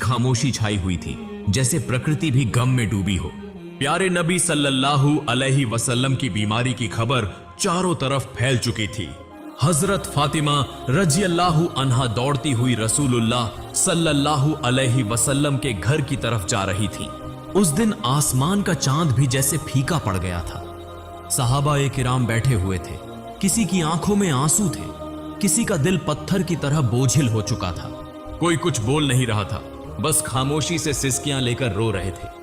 खामोशी छाई हुई थी, जैसे प्रकृति भी गम में डूबी हो। प्यारे नबी सल्लल्लाहु अलैहि वसल्लम की बीमारी की खबर चारों तरफ फैल चुकी थी। हजरत फातिमा रजियल्लाहु अन्हा दौड़ती हुई रसूलुल्लाह सल्लल्लाहु अलैहि वसल्लम के घर की तरफ जा रही थी। उस दिन आसमान का चांद भी जैसे फीका पड़ गया था। सहाबाए किराम बैठे हुए थे, किसी की आंखों में आंसू थे, किसी का दिल पत्थर की तरह बोझिल हो चुका था। कोई कुछ बोल नहीं रहा था, बस खामोशी से सिसकियां लेकर रो रहे थे।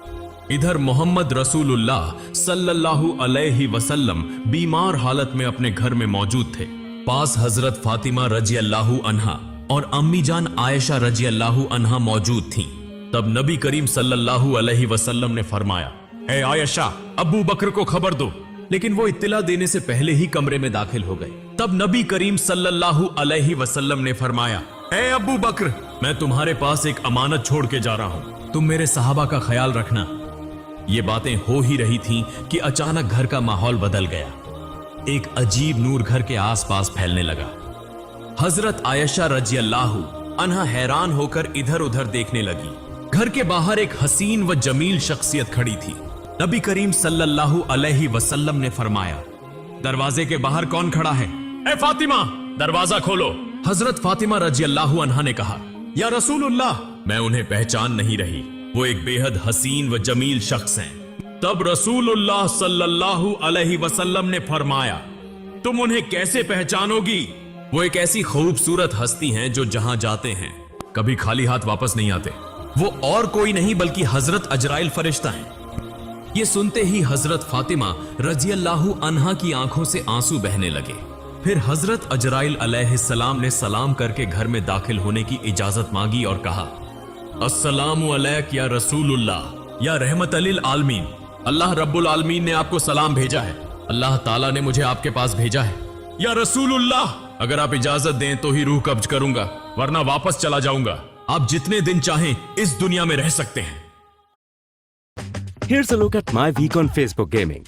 इधर मोहम्मद रसूलुल्लाह सल्लल्लाहु अलैहि वसल्लम बीमार हालत में अपने घर में मौजूद थे। पास हजरत फातिमा रजियल्लाहु अन्हा और अम्मी जान आयशा रजियल्लाहु अन्हा मौजूद थीं। तब नबी करीम सल्लल्लाहु अलैहि वसल्लम ने फरमाया, ए आयशा, अबू बकर को खबर दो। लेकिन वो इत्तला देने से पहले ही कमरे में दाखिल हो गए। तब नबी करीम सल्लल्लाहु अलैहि वसल्लम ने फरमाया, ए अबू बकर, मैं तुम्हारे पास एक अमानत छोड़ के जा रहा हूं, तुम मेरे सहाबा का ख्याल रखना। ये बातें हो ही रही थीं कि अचानक घर का माहौल बदल गया। एक अजीब नूर घर के आसपास फैलने लगा। हजरत आयशा रजियल्लाहु अन्हा हैरान होकर इधर उधर देखने लगी। घर के बाहर एक हसीन व जमील शख्सियत खड़ी थी। नबी करीम सल्लल्लाहु अलैहि वसल्लम ने फरमाया, दरवाजे के बाहर कौन खड़ा है? ए फातिमा, दरवाजा खोलो। हजरत फातिमा रजियल्लाहु अन्हा ने कहा, या रसूलुल्लाह, मैं उन्हें पहचान नहीं रही, वो एक बेहद हसीन व जमील शख्स हैं। तब रसूलुल्लाह सल्लल्लाहु अलैहि वसल्लम ने फरमाया, तुम उन्हें कैसे पहचानोगी? वो एक ऐसी खूबसूरत हस्ती हैं जो जहां जाते हैं कभी खाली हाथ वापस नहीं आते। वो और कोई नहीं बल्कि हजरत अजराइल फरिश्ता हैं। ये सुनते ही हजरत फातिमा रजियल्लाहु अन्हा की आंखों से आंसू बहने लगे। फिर हजरत अजराइल अलैहिस्सलाम ने सलाम करके घर में दाखिल होने की इजाजत मांगी और कहा, अस्सलामु अलैक या रसूलुल्लाह, या रहमत लिल आलमीन, अल्लाह रब्बुल आलमीन ने आपको सलाम भेजा है। अल्लाह ताला ने मुझे आपके पास भेजा है। या रसूलुल्लाह, अगर आप इजाजत दें तो ही रूह कब्ज करूंगा, वरना वापस चला जाऊंगा। आप जितने दिन चाहें इस दुनिया में रह सकते हैं। Here's a look at my week on Facebook gaming.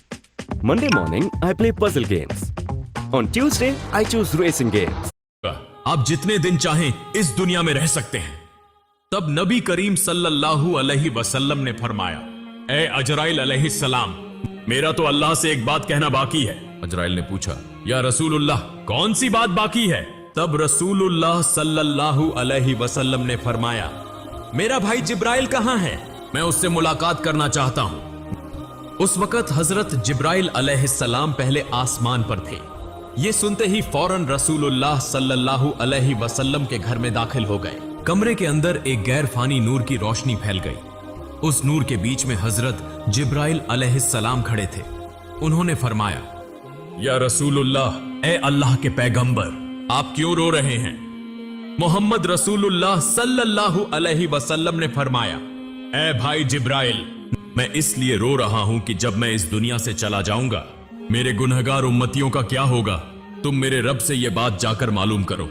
Monday morning, I play puzzle games. On Tuesday, I choose racing games. आप जितने दिन चाहें इस दुनिया में रह सकते हैं। तब नबी करीम सल्लल्लाहु अलैहि वसल्लम ने फरमाया, ए अजराइल अलैहिस्सलाम, मेरा तो अल्लाह से एक बात कहना बाकी है। अजराइल ने पूछा, या रसूलुल्लाह, कौन सी बात बाकी है? तब रसूलुल्लाह सल्लल्लाहु अलैहि वसल्लम ने फरमाया, मेरा भाई जिब्राइल कहां है? मैं उससे मुलाकात करना चाहता हूं। उस वक्त हजरत जिब्राइल अलैहिस्सलाम पहले आसमान पर थे। ये सुनते ही फौरन रसूलुल्लाह सल्लल्लाहु अलैहि वसल्लम के घर में दाखिल हो गए। कमरे के अंदर एक गैर फानी नूर की रोशनी फैल गई। उस नूर के बीच में हजरत जिब्राइल अलैहिस्सलाम खड़े थे। उन्होंने फरमाया, या रसूलुल्लाह, ए अल्लाह के पैगंबर, आप क्यों रो रहे हैं? मोहम्मद रसूलुल्लाह सल्लल्लाहु अलैहि वसल्लम ने फरमाया, ए भाई जिब्राइल, मैं इसलिए रो रहा हूं कि जब मैं इस दुनिया से चला जाऊंगा, मेरे गुनहगार उम्मतियों का क्या होगा? तुम मेरे रब से यह बात जाकर मालूम करो।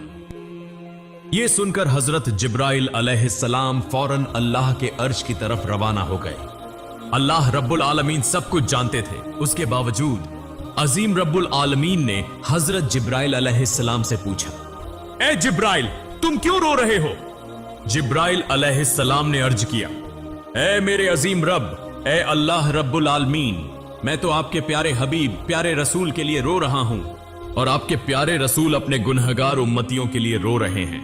यह सुनकर हजरत जिब्राइल अलैहिस्सलाम फौरन अल्लाह के अर्श की तरफ रवाना हो गए। अल्लाह रब्बुल आलमीन सब कुछ जानते थे, उसके बावजूद अजीम रब्बुल आलमीन ने हजरत जिब्राइल अलैहिस्सलाम से पूछा, ए जिब्राइल, तुम क्यों रो रहे हो? जिब्राइल अलैहिस्सलाम ने अर्ज किया, ए मेरे अजीम रब, ए अल्लाह रब्बुल आलमीन, मैं तो आपके प्यारे हबीब, प्यारे रसूल के लिए रो रहा हूं, और आपके प्यारे रसूल अपने गुनहगार उम्मतियों के लिए रो रहे हैं।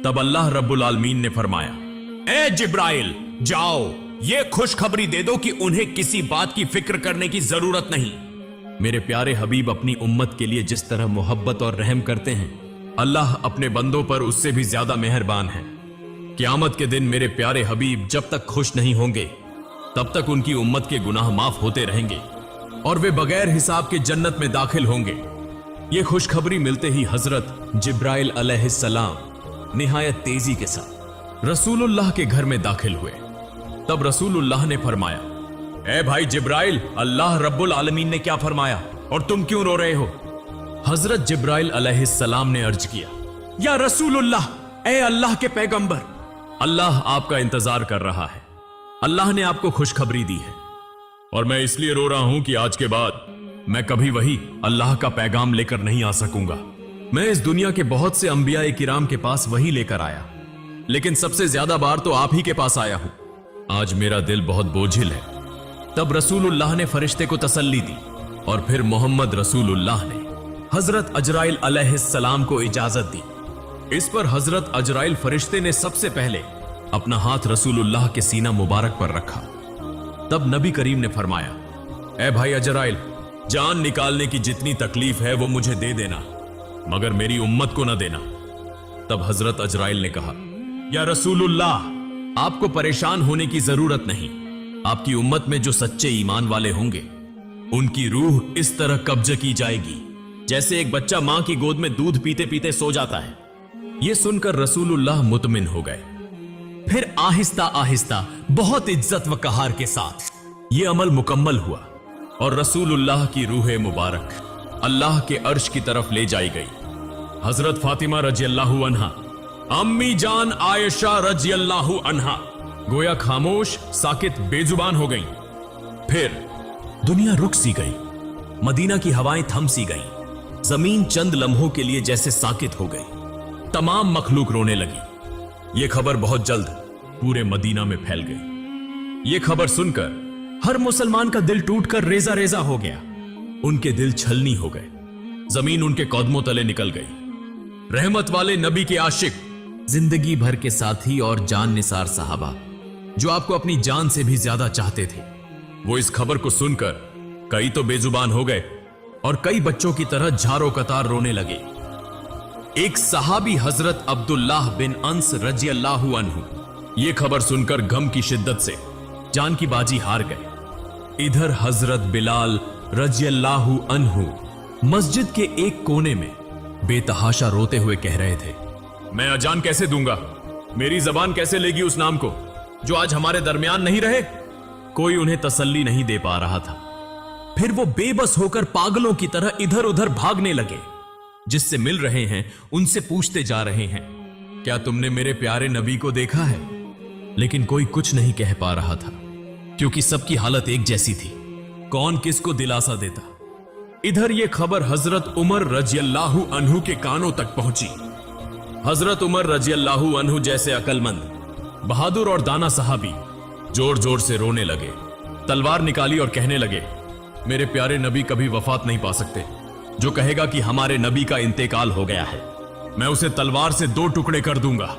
तब अल्लाह रब्बुल आलमीन ने फरमाया, ए जिब्राइल, जाओ, ये खुशखबरी दे दो कि उन्हें किसी बात की फिक्र करने की जरूरत नहीं। मेरे प्यारे हबीब अपनी उम्मत के लिए जिस तरह मोहब्बत और रहम करते हैं, अल्लाह अपने बंदों पर उससे भी ज्यादा मेहरबान है। क़यामत के दिन मेरे प्यारे हबीब जब तक खुश नहीं होंगे, तब तक उनकी उम्मत के गुनाह माफ होते रहेंगे और वे बगैर हिसाब के जन्नत में दाखिल होंगे। ये खुशखबरी मिलते ही हजरत जिब्राइल अलैहिस्सलाम निहायत तेजी के साथ रसूलुल्लाह के घर में दाखिल हुए। तब रसूलुल्लाह ने फरमाया, ए भाई जिब्राइल, अल्लाह रब्बुल आलमीन ने क्या फरमाया और तुम क्यों रो रहे हो? हजरत जिब्राइल अलैहिस्सलाम ने अर्ज किया, या रसूलुल्लाह, ए अल्लाह के पैगंबर, अल्लाह आपका इंतजार कर रहा है। अल्लाह ने आपको खुशखबरी दी है और मैं इसलिए रो रहा हूं कि आज के बाद मैं कभी वही अल्लाह का पैगाम लेकर नहीं आ सकूंगा। मैं इस दुनिया के बहुत से अंबिया किराम के पास वही लेकर आया, लेकिन सबसे ज्यादा बार तो आप ही के पास आया हूं। आज मेरा दिल बहुत बोझिल है। तब रसूलुल्लाह ने फरिश्ते को तसल्ली दी और फिर मोहम्मद रसूलुल्लाह ने हजरत अजराइल अलैहिस्सलाम को इजाजत दी। इस पर हजरत अजराइल फरिश्ते ने सबसे पहले अपना हाथ रसूलुल्लाह के सीना मुबारक पर रखा। तब नबी करीम ने फरमाया, ए भाई अजराइल, जान निकालने की जितनी तकलीफ है वो मुझे दे देना, मगर मेरी उम्मत को न देना। तब हजरत अजराइल ने कहा, या रसूलुल्लाह, आपको परेशान होने की जरूरत नहीं। आपकी उम्मत में जो सच्चे ईमान वाले होंगे उनकी रूह इस तरह कब्ज की जाएगी जैसे एक बच्चा मां की गोद में दूध पीते पीते सो जाता है। यह सुनकर रसूलुल्लाह मुतमिन हो गए। फिर आहिस्ता आहिस्ता बहुत इज्जत व कहार के साथ यह अमल मुकम्मल हुआ और रसूलुल्लाह की रूह मुबारक अल्लाह के अर्श की तरफ ले जाई गई। हजरत फातिमा रज़ियल्लाहु अन्हा, अम्मी जान आयशा रज़ियल्लाहु अन्हा गोया खामोश, साकित, बेजुबान हो गई। फिर दुनिया रुक सी गई, मदीना की हवाएं थम सी गई, जमीन चंद लम्हों के लिए जैसे साकित हो गई। तमाम मखलूक रोने लगी। यह खबर बहुत जल्द पूरे मदीना में फैल गई। यह खबर सुनकर हर मुसलमान का दिल टूटकर रेजा रेजा हो गया। उनके दिल छलनी हो गए, जमीन उनके कदमों तले निकल गई। रहमत वाले नबी के आशिक, जिंदगी भर के साथी और जान निसार साहबा जो आपको अपनी जान से भी ज्यादा चाहते थे, वो इस खबर को सुनकर कई तो बेजुबान हो गए और कई बच्चों की तरह झारो कतार रोने लगे। एक सहाबी हजरत अब्दुल्लाह बिन अंस रज़ियल्लाहु अन्हु ये खबर सुनकर गम की शिद्दत से जान की बाजी हार गए। इधर हजरत बिलाल रज़ियल्लाहु अन्हु मस्जिद के एक कोने में बेतहाशा रोते हुए कह रहे थे, मैं अजान कैसे दूंगा? मेरी जबान कैसे लेगी उस नाम को जो आज हमारे दरमियान नहीं रहे? कोई उन्हें तसल्ली नहीं दे पा रहा था। फिर वो बेबस होकर पागलों की तरह इधर उधर भागने लगे। जिससे मिल रहे हैं उनसे पूछते जा रहे हैं, क्या तुमने मेरे प्यारे नबी को देखा है? लेकिन कोई कुछ नहीं कह पा रहा था क्योंकि सबकी हालत एक जैसी थी। कौन किसको दिलासा देता? इधर यह खबर हजरत उमर रज़ियल्लाहु अन्हु के कानों तक पहुंची। हजरत उमर रज़ियल्लाहु अन्हु जैसे अकलमंद, बहादुर और दाना सहाबी जोर जोर से रोने लगे, तलवार निकाली और कहने लगे, मेरे प्यारे नबी कभी वफात नहीं पा सकते। जो कहेगा कि हमारे नबी का इंतेकाल हो गया है, मैं उसे तलवार से 2 टुकड़े कर दूंगा।